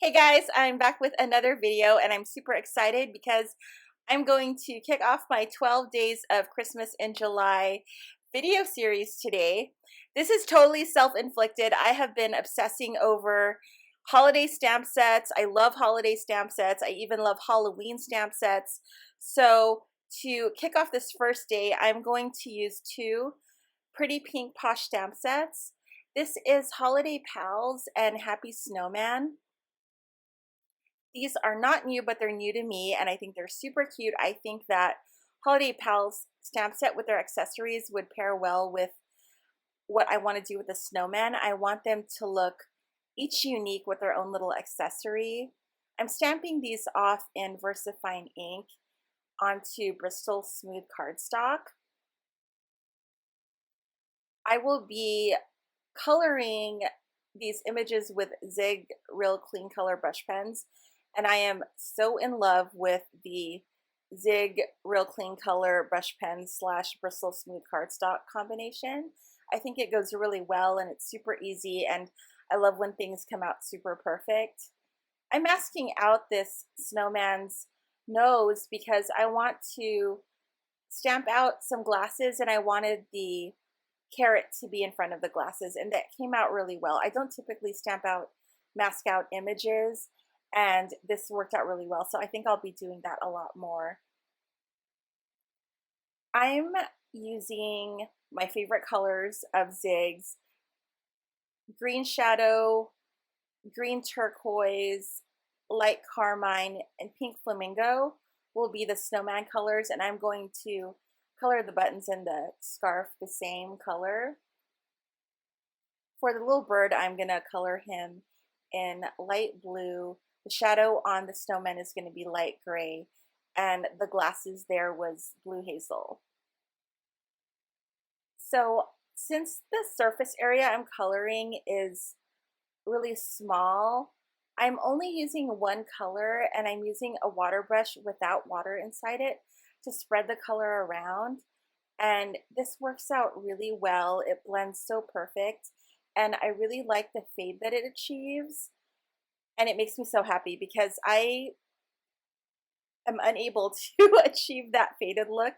Hey guys, I'm back with another video and I'm super excited because I'm going to kick off my 12 days of Christmas in July video series today. This is totally self-inflicted. I have been obsessing over holiday stamp sets. I love holiday stamp sets. I even love Halloween stamp sets. So to kick off this first day, I'm going to use two pretty pink Posh stamp sets. This is Holiday Pals and Happy Snowman. These are not new, but they're new to me, and I think they're super cute. I think that Holiday Pals stamp set with their accessories would pair well with what I want to do with the snowman. I want them to look each unique with their own little accessory. I'm stamping these off in VersaFine ink onto Bristol smooth cardstock. I will be coloring these images with Zig Real Clean Color brush pens, and I am so in love with the Zig Real Clean Color brush pen slash Bristol Smooth Cardstock combination. I think it goes really well and it's super easy, and I love when things come out super perfect. I'm masking out this snowman's nose because I want to stamp out some glasses and I wanted the carrot to be in front of the glasses, and that came out really well. I don't typically mask out images, and this worked out really well, so I think I'll be doing that a lot more. I'm using my favorite colors of Zig's: green shadow, green turquoise, light carmine, and pink flamingo will be the snowman colors, and I'm going to color the buttons and the scarf the same color. For the little bird, I'm going to color him in light blue. The shadow on the snowman is going to be light gray, and the glasses there was blue hazel. So since the surface area I'm coloring is really small, I'm only using one color, and I'm using a water brush without water inside it to spread the color around, and this works out really well. It blends so perfect, and I really like the fade that it achieves, and it makes me so happy because I am unable to achieve that faded look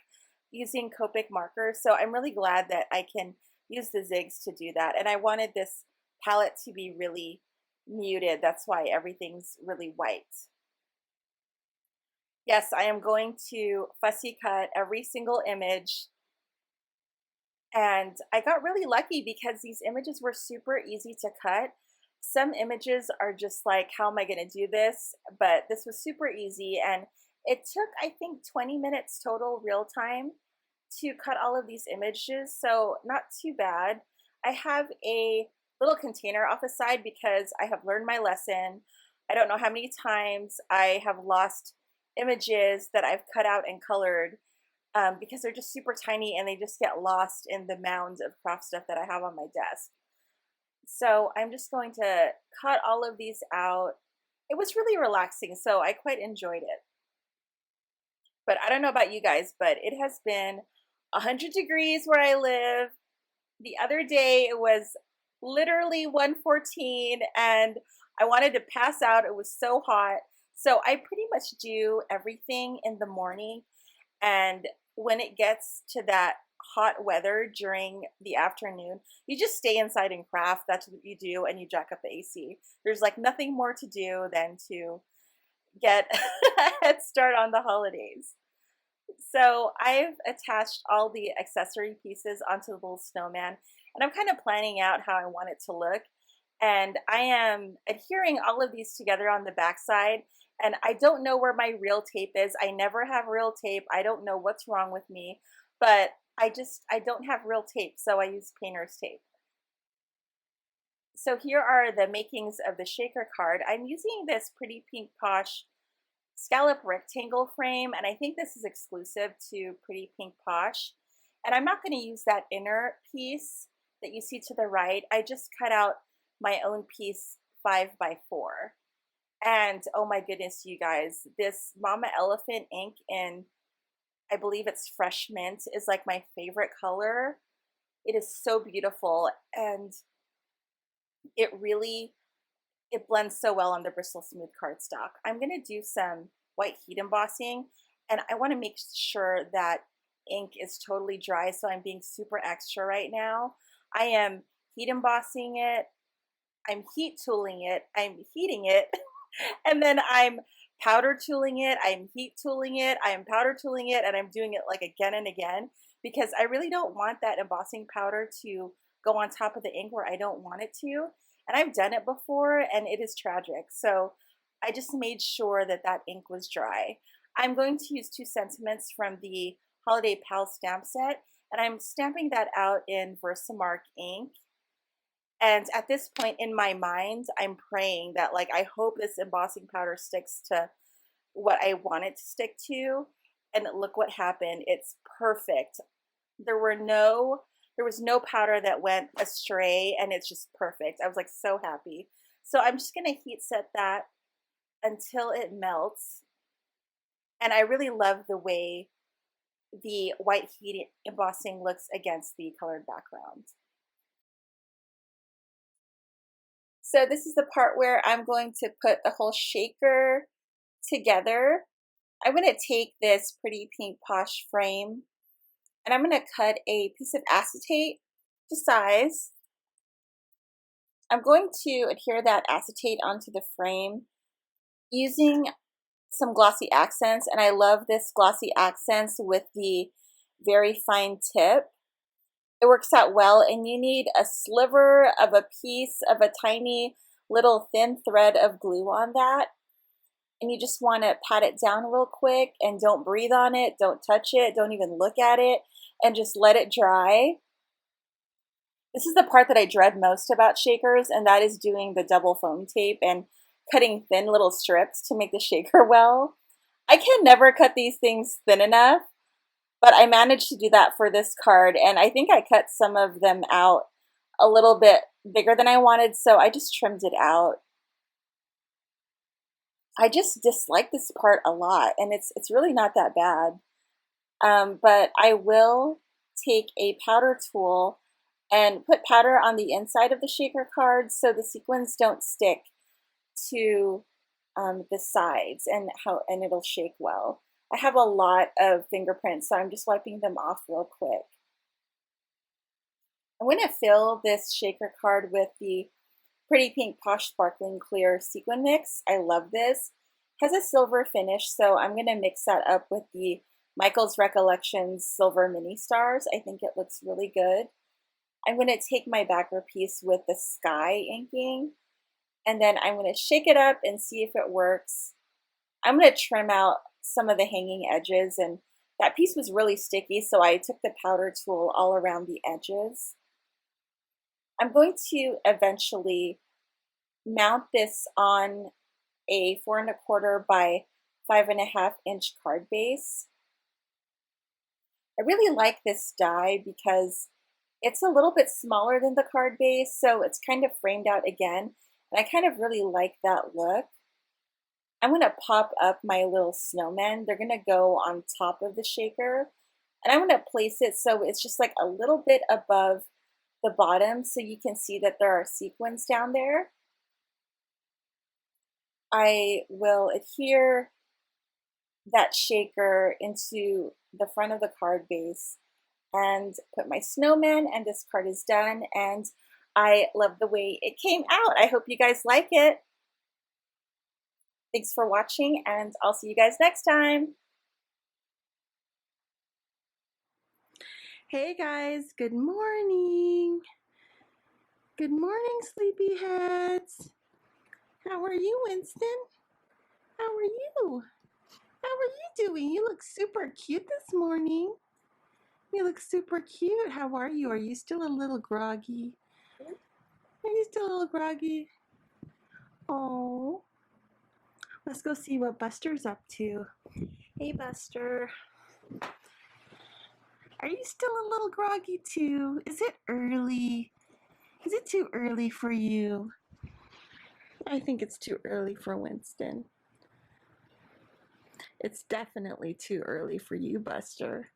using Copic markers, so I'm really glad that I can use the Zigs to do that. And I wanted this palette to be really muted, that's why everything's really white. Yes, I am going to fussy cut every single image, and I got really lucky because these images were super easy to cut. Some images are just like, how am I going to do this? But this was super easy, and it took, I think, 20 minutes total real time to cut all of these images, so not too bad. I have a little container off the side because I have learned my lesson. I don't know how many times I have lost images that I've cut out and colored because they're just super tiny and they just get lost in the mounds of craft stuff that I have on my desk. So I'm just going to cut all of these out. It was really relaxing, so I quite enjoyed it. But I don't know about you guys, but it has been 100 degrees where I live. The other day it was literally 114 and I wanted to pass out. It was so hot. So I pretty much do everything in the morning, and when it gets to that hot weather during the afternoon, you just stay inside and craft. That's what you do, and you jack up the AC. There's like nothing more to do than to get a head start on the holidays. So I've attached all the accessory pieces onto the little snowman, and I'm kind of planning out how I want it to look. And I am adhering all of these together on the back side, and I don't know where my real tape is. I never have real tape. I don't know what's wrong with me, but I don't have real tape, so I use painter's tape. So here are the makings of the shaker card. I'm using this pretty pink Posh scallop rectangle frame, and I think this is exclusive to Pretty Pink Posh. And I'm not going to use that inner piece that you see to the right. I just cut out my own piece 5x4. And oh my goodness, you guys, this Mama Elephant ink in, I believe it's Fresh Mint, is like my favorite color. It is so beautiful, and it really it blends so well on the Bristol Smooth cardstock. I'm gonna do some white heat embossing, and I wanna make sure that ink is totally dry, so I'm being super extra right now. I am heat embossing it, I'm heat tooling it, I'm heating it, and then I'm powder tooling it, I'm heat tooling it, I'm powder tooling it, and I'm doing it like again and again because I really don't want that embossing powder to go on top of the ink where I don't want it to. And I've done it before and it is tragic. So I just made sure that that ink was dry. I'm going to use 2 sentiments from the Holiday Pal stamp set, and I'm stamping that out in Versamark ink. And at this point in my mind, I'm praying that like I hope this embossing powder sticks to what I want it to stick to. And look what happened. It's perfect. There were no there was no powder that went astray, and it's just perfect. I was like so happy. So I'm just gonna heat set that until it melts. And I really love the way the white heat embossing looks against the colored background. So this is the part where I'm going to put the whole shaker together. I'm going to take this pretty pink Posh frame and I'm going to cut a piece of acetate to size. I'm going to adhere that acetate onto the frame using some glossy accents, and I love this glossy accents with the very fine tip. It works out well, and you need a sliver of a piece of a tiny little thin thread of glue on that. And you just want to pat it down real quick and don't breathe on it, don't touch it, don't even look at it, and just let it dry. This is the part that I dread most about shakers, and that is doing the double foam tape and cutting thin little strips to make the shaker well. I can never cut these things thin enough, but I managed to do that for this card, and I think I cut some of them out a little bit bigger than I wanted, so I just trimmed it out. I just dislike this part a lot, and it's really not that bad. But I will take a powder tool and put powder on the inside of the shaker card so the sequins don't stick to the sides and it'll shake well. I have a lot of fingerprints, so I'm just wiping them off real quick. I'm going to fill this shaker card with the pretty pink Posh Sparkling Clear Sequin Mix. I love this. It has a silver finish, so I'm going to mix that up with the Michael's Recollections Silver Mini Stars. I think it looks really good. I'm going to take my backer piece with the Sky inking, and then I'm going to shake it up and see if it works. I'm going to trim out some of the hanging edges, and that piece was really sticky, so I took the powder tool all around the edges. I'm going to eventually mount this on a 4 1/4 by 5 1/2 inch card base. I really like this die because it's a little bit smaller than the card base, so it's kind of framed out again, and I kind of really like that look. I'm going to pop up my little snowmen. They're going to go on top of the shaker, and I'm going to place it so it's just like a little bit above the bottom so you can see that there are sequins down there. I will adhere that shaker into the front of the card base and put my snowman, and this card is done, and I love the way it came out. I hope you guys like it. Thanks for watching, and I'll see you guys next time. Hey guys, good morning. Good morning, sleepyheads. How are you, Winston? How are you? How are you doing? You look super cute this morning. You look super cute. How are you? Are you still a little groggy? Are you still a little groggy? Oh, let's go see what Buster's up to. Hey, Buster. Are you still a little groggy too? Is it early? Is it too early for you? I think it's too early for Winston. It's definitely too early for you, Buster.